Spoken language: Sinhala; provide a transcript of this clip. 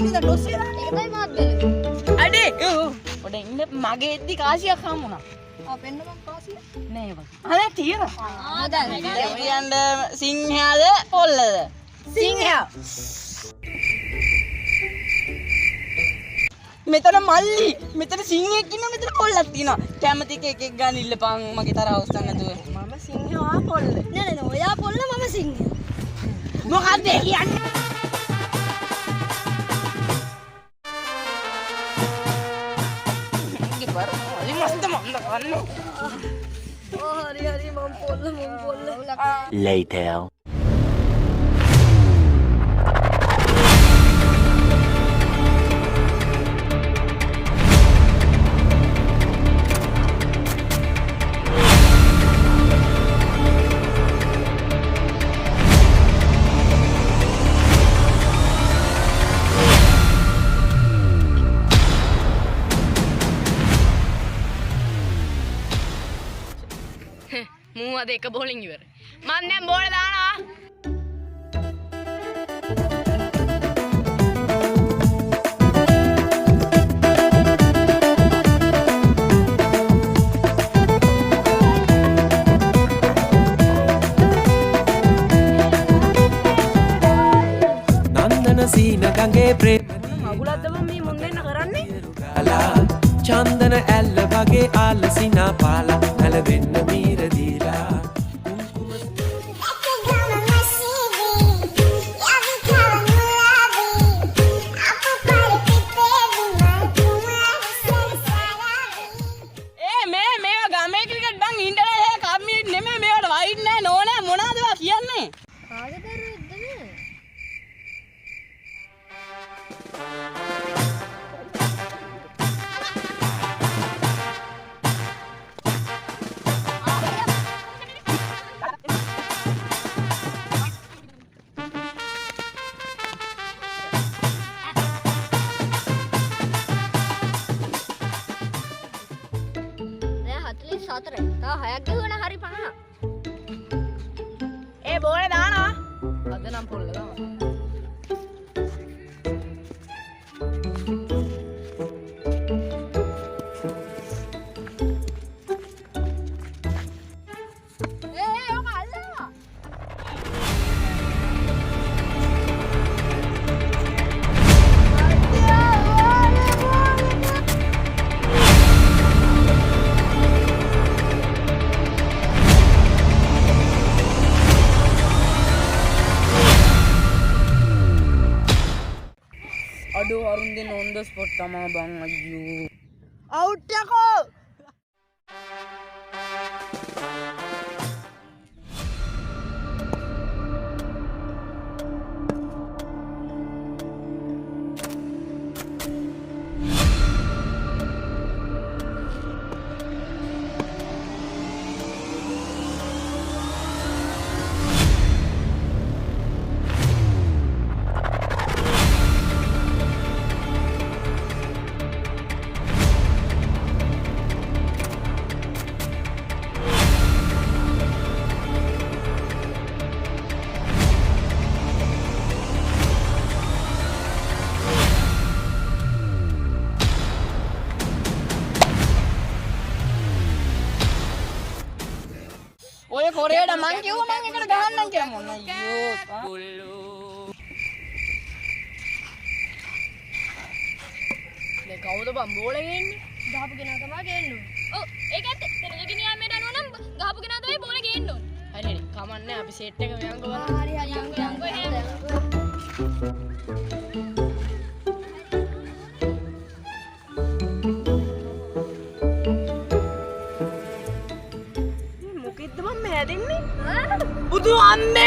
ඉඳන් ඩොස්සිය දාන්න. ඒක තමයි මාත් බැලුවේ. අඩේ පොඩ ඉන්න මගේ එද්දි කාසියක් හම්බුණා. පෙන්න මං කාසිය. නෑ බං. අනේ තියෙනවා. දැන් කියන්න සිංහයාද පොල්ලද? සිංහයා. මෙතන මල්ලි මෙතන සිංහෙක් ඉන්නවා මෙතන පොල්ලක් තියෙනවා. කැමති එකෙක් ගන්න ඉල්ලපන් මගේ තරහ අවස්ථන් නැතුව. මම සිංහයා පොල්ල. නෑ නෑ ඔයා පොල්ල මම සිංහයා. මොකද්ද කියන්නේ? හරි මම පොල්ල Later. මූ අද එක බෝලින් ඉවර. මන් දැන් බෝල දානවා. නන්දන සීන ගඟේ ප්‍රේම මගුලක්ද මම මේ මුන් දෙන්න කරන්නේ? අලා චන්දන ඇල්ල වගේ ආලසිනා පාලා නැලවෙන්න මීර දීලා මේවා ගමේ ක්‍රිකට් බං ඉන්ටර්නෙට් එක කම්මි නෙමෙයි මේවට වයිට් නෑ නෝනෑ මොනවද ඔයා කියන්නේ? කාගේ දරුවෙක්ද මේ? දැන් 44. තව 6ක් ගහුවන හරි 50. ඒ බෝලේ දානවා. අද නම් පොල්ල දානවා. ඔක අල්ලනවා. අඩෝ අරුන් දෙන්න on the spot තමා බං අයියෝ. අවුට් යකෝ. ඔය කොරේට මං කිව්වා මං එකට ගහන්නම් කියලා මොන අයියෝ. මේ කවුද බං බෝලේ ගේන්නේ? ගහපු කෙනා තමයි ගේන්න ඕනේ. ඔව් ඒක ඇත්ත. තෙරලගෙන යාමේට අනුව නම් ගහපු කෙනා තමයි බෝල ගේන්න ඕනේ. හරි හරි කමන්නේ අපි සෙට් එක මෙයන් ගවන්න. හරි යංගෝ. මොකෙද්ද මම මෑදෙන්නේ? බුදු අම්මේ